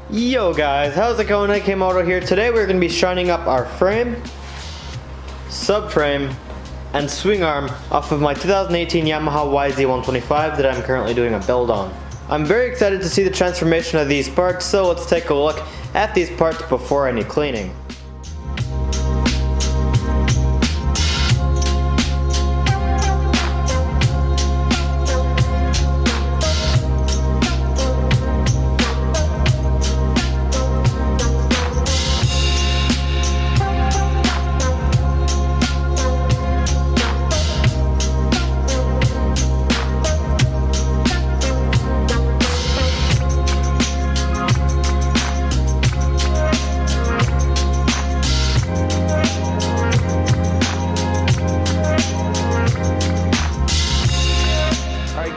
Yo guys, how's it going? Moto here. Today we're going to be shining up our frame, subframe, and swing arm off of my 2018 Yamaha YZ125 that I'm currently doing a build on. I'm very excited to see the transformation of these parts, so let's take a look at these parts before any cleaning.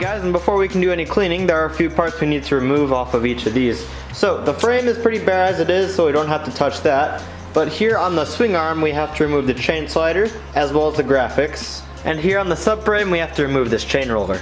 And before we can do any cleaning, there are a few parts we need to remove off of each of these. So the frame is pretty bare as it is, so we don't have to touch that. But here on the swing arm we have to remove the chain slider as well as the graphics. And here on the subframe we have to remove this chain roller.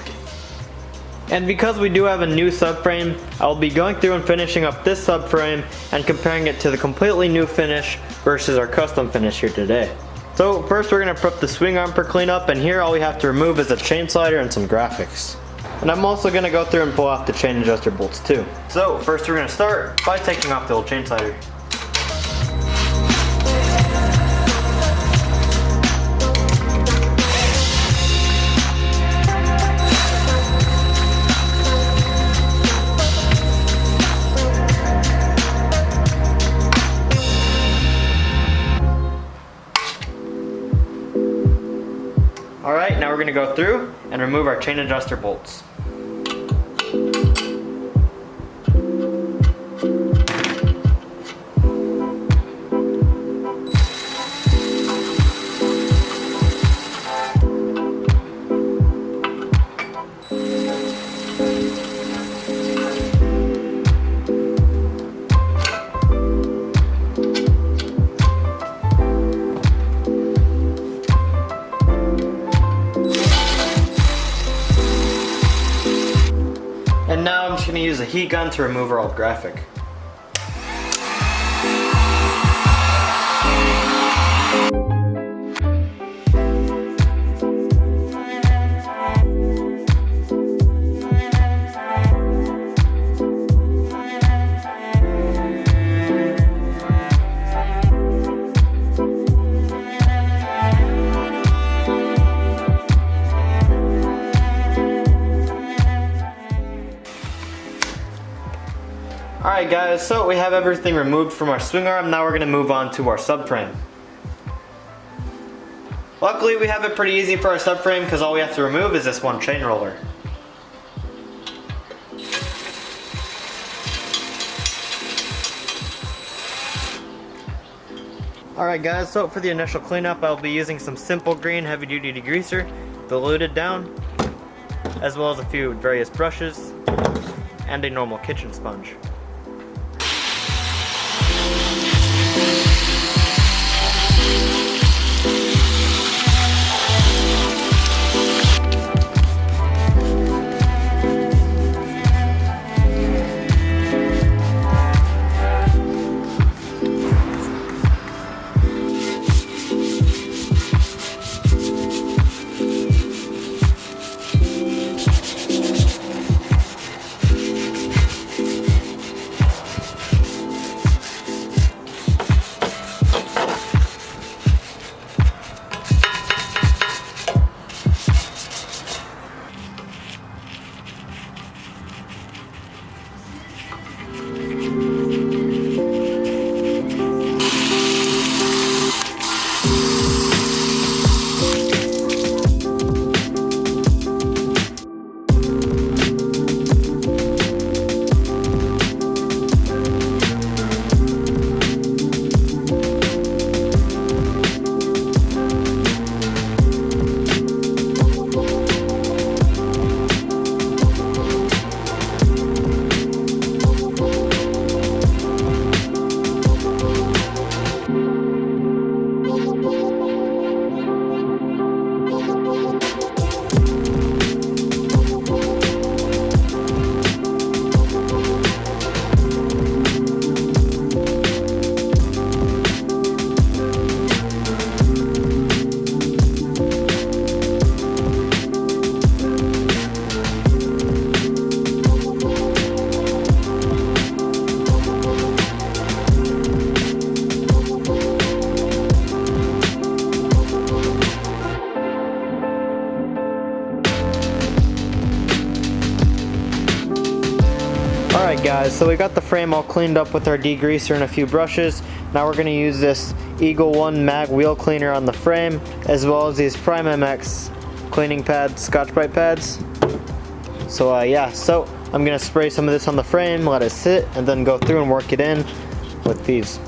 And because we do have a new subframe, I will be going through and finishing up this subframe and comparing it to the completely new finish versus our custom finish here today. So first we're going to prep the swing arm for cleanup, and here all we have to remove is the chain slider and some graphics. And I'm also going to go through and pull off the chain adjuster bolts too. So first we're going to start by taking off the old chain slider. Alright, now we're going to go through and remove our chain adjuster bolts. And now I'm just going to use a heat gun to remove our old graphic. Alright guys, so we have everything removed from our swing arm. Now we're going to move on to our subframe. Luckily we have it pretty easy for our subframe because all we have to remove is this one chain roller. Alright guys, so for the initial cleanup I'll be using some simple green heavy duty degreaser, diluted down, as well as a few various brushes, and a normal kitchen sponge. guys, so we got the frame all cleaned up with our degreaser and a few brushes. Now we're going to use this Eagle 1 mag wheel cleaner on the frame, as well as these Prime MX cleaning pads, Scotch-Brite pads. So yeah, so I'm going to spray some of this on the frame, let it sit, and then go through and work it in with these.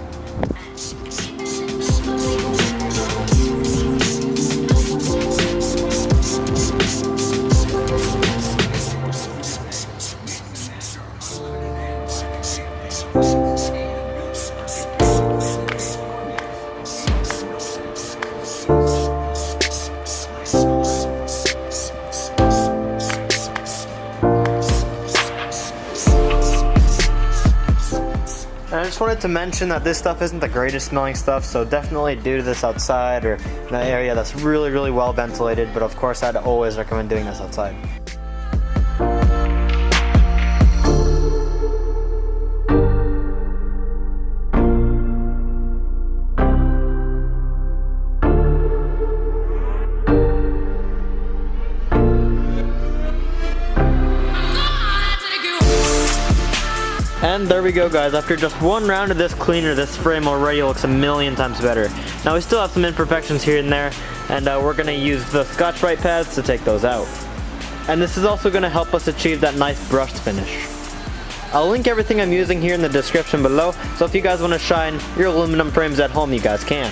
And I just wanted to mention that this stuff isn't the greatest smelling stuff, so definitely do this outside or in an area that's really well ventilated, but of course I'd always recommend doing this outside. And there we go, guys. After just one round of this cleaner, this frame already looks a million times better. Now we still have some imperfections here and there, and we're going to use the Scotch-Brite pads to take those out. And this is also going to help us achieve that nice brushed finish. I'll link everything I'm using here in the description below, so if you guys want to shine your aluminum frames at home, you guys can.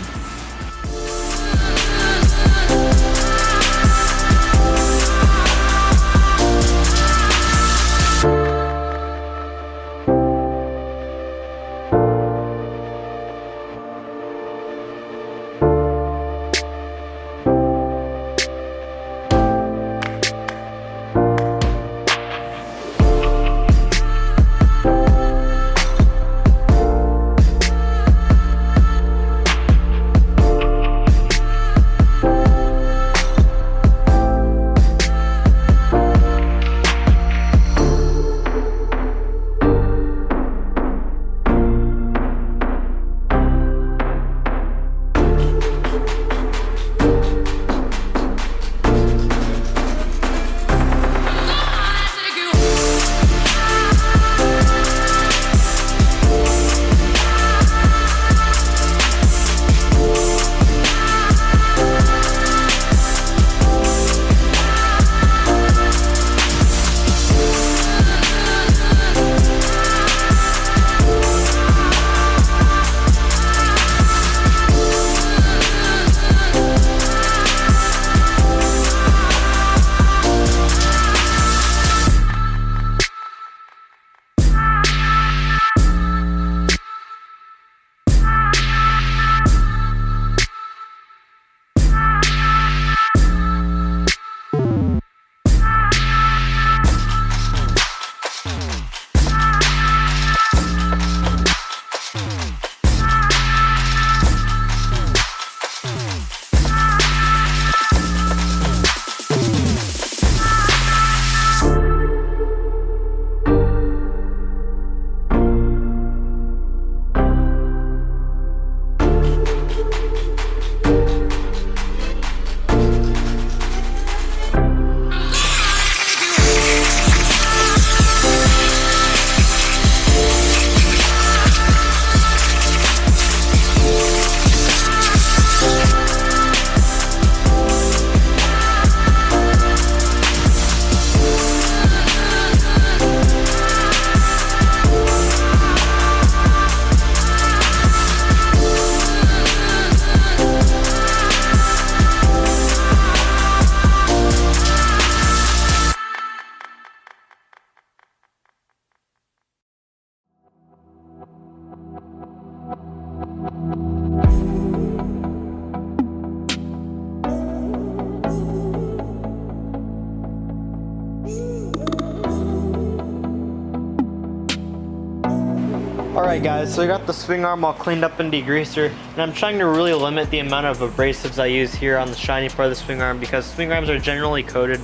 Alright guys, so I got the swing arm all cleaned up in degreaser, and I'm trying to really limit the amount of abrasives I use here on the shiny part of the swing arm, because swing arms are generally coated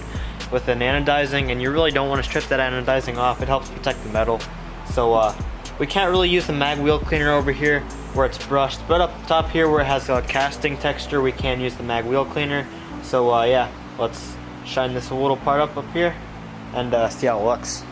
with an anodizing, and you really don't want to strip that anodizing off. It helps protect the metal. So we can't really use the mag wheel cleaner over here where it's brushed, but up top here where it has a casting texture, we can use the mag wheel cleaner. So yeah, let's shine this little part up here and see how it looks.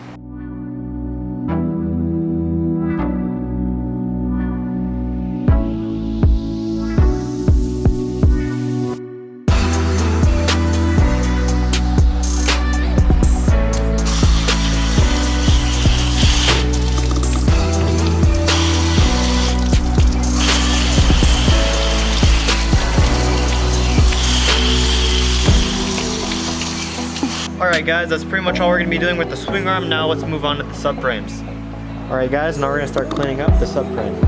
Alright guys, that's pretty much all we're going to be doing with the swing arm. Now let's move on to the subframes. Alright guys, now we're going to start cleaning up the subframe.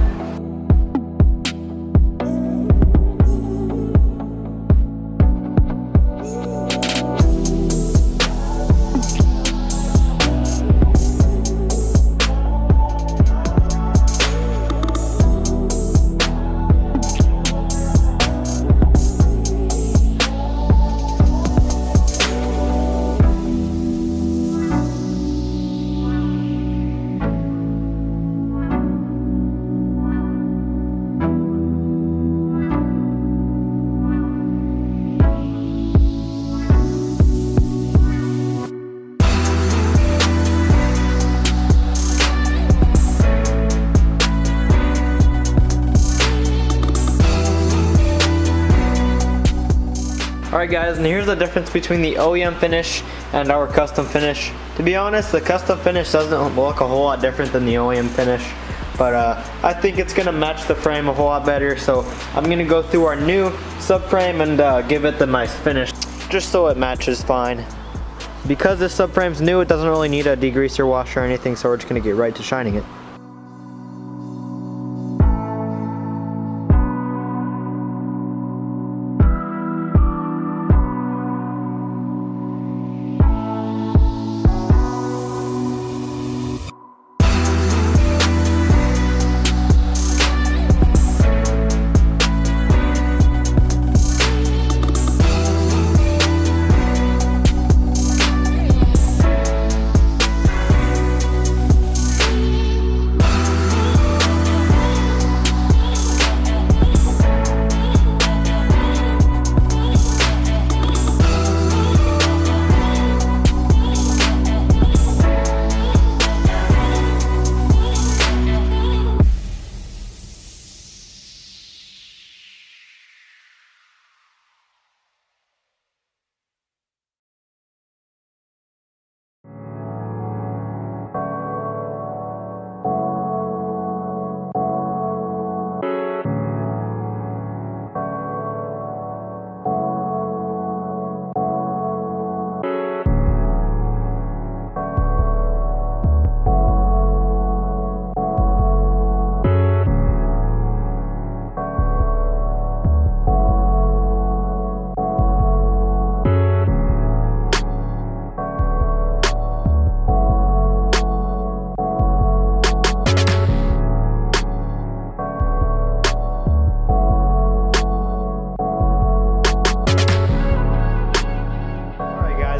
Alright guys, and here's the difference between the OEM finish and our custom finish. To be honest, the custom finish doesn't look a whole lot different than the OEM finish, but I think it's going to match the frame a whole lot better, so I'm going to go through our new subframe and give it the nice finish, just so it matches fine. Because this subframe's new, it doesn't really need a degreaser wash or anything, so we're just going to get right to shining it.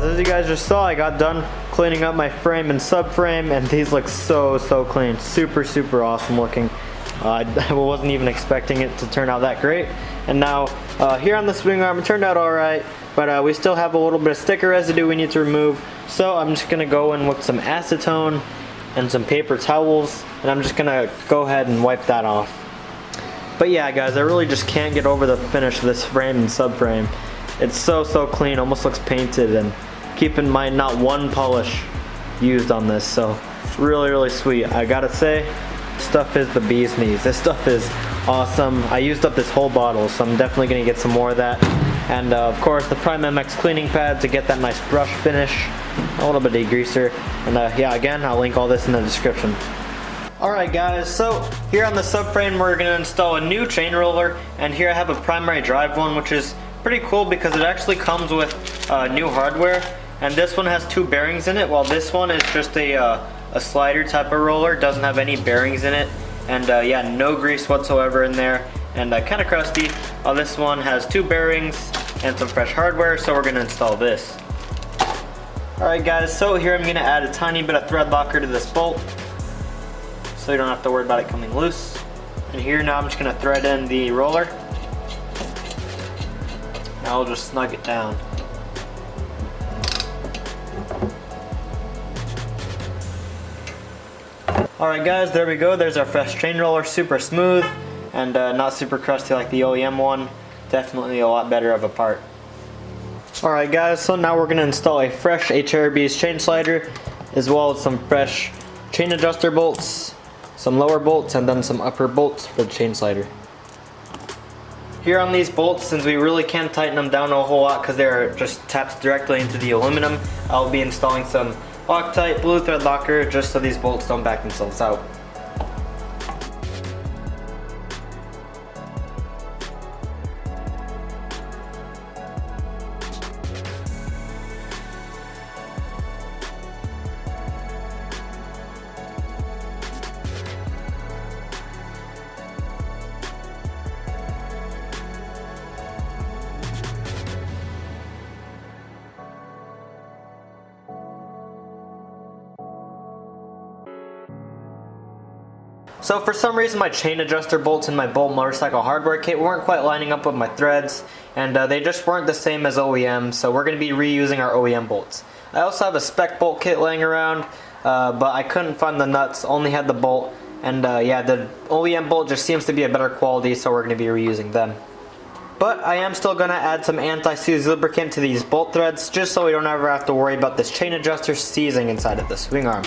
As you guys just saw, I got done cleaning up my frame and subframe, and these look so clean. Super awesome looking. I wasn't even expecting it to turn out that great. And now here on the swing arm, it turned out alright, but we still have a little bit of sticker residue we need to remove. So I'm just gonna go in with some acetone and some paper towels, and I'm just gonna go ahead and wipe that off. But yeah guys, I really just can't get over the finish of this frame and subframe. It's so clean, almost looks painted, and keep in mind not one polish used on this, so really sweet. I gotta say, stuff is the bee's knees. This stuff is awesome. I used up this whole bottle, so I'm definitely gonna get some more of that. And of course the Prime MX cleaning pad to get that nice brush finish, a little bit of degreaser, and yeah, again, I'll link all this in the description. Alright guys, so here on the subframe we're gonna install a new chain roller, and here I have a primary drive one, which is pretty cool because it actually comes with new hardware. And this one has 2 bearings in it, while this one is just a slider type of roller. It doesn't have any bearings in it. And yeah, no grease whatsoever in there. And kind of crusty. While this one has 2 bearings and some fresh hardware, so we're going to install this. Alright guys, so here I'm going to add a tiny bit of thread locker to this bolt, so you don't have to worry about it coming loose. And here now I'm just going to thread in the roller. Now I'll just snug it down. Alright guys, there we go. There's our fresh chain roller, super smooth and not super crusty like the OEM one. Definitely a lot better of a part. Alright guys, so now we're going to install a fresh HRB's chain slider, as well as some fresh chain adjuster bolts, some lower bolts, and then some upper bolts for the chain slider. Here on these bolts, since we really can't tighten them down a whole lot because they're just taps directly into the aluminum, I'll be installing some Loctite blue thread locker just so these bolts don't back themselves out. So for some reason my chain adjuster bolts in my Bolt motorcycle hardware kit weren't quite lining up with my threads, and they just weren't the same as OEM, so we're going to be reusing our OEM bolts. I also have a spec bolt kit laying around, but I couldn't find the nuts, only had the bolt, and yeah, the OEM bolt just seems to be a better quality, so we're going to be reusing them. But I am still going to add some anti-seize lubricant to these bolt threads, just so we don't ever have to worry about this chain adjuster seizing inside of the swing arm.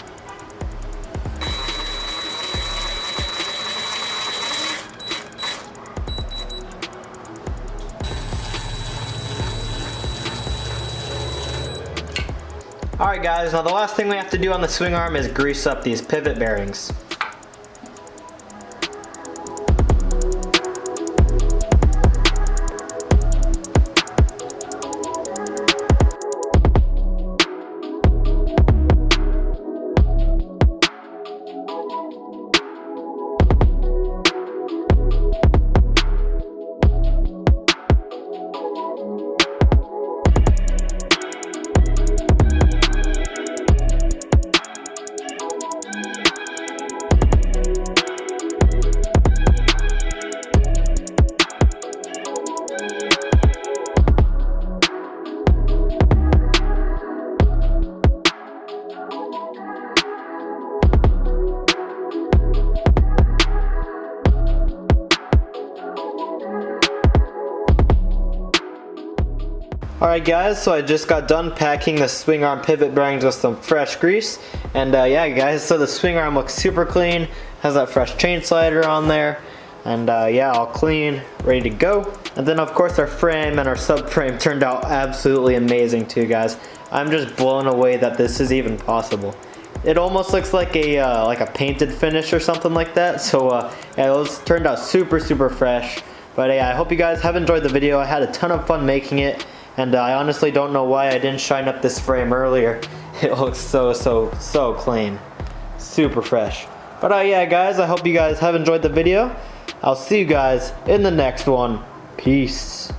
Alright guys, now the last thing we have to do on the swing arm is grease up these pivot bearings. Alright guys, so I just got done packing the swing arm pivot bearings with some fresh grease, and yeah guys, so the swing arm looks super clean, has that fresh chain slider on there, and yeah, all clean, ready to go. And then of course our frame and our subframe turned out absolutely amazing too guys. I'm just blown away that this is even possible. It almost looks like a painted finish or something like that, so yeah, those turned out super fresh. But yeah, I hope you guys have enjoyed the video. I had a ton of fun making it. And I honestly don't know why I didn't shine up this frame earlier. It looks so clean. Super fresh. But yeah guys, I hope you guys have enjoyed the video. I'll see you guys in the next one. Peace.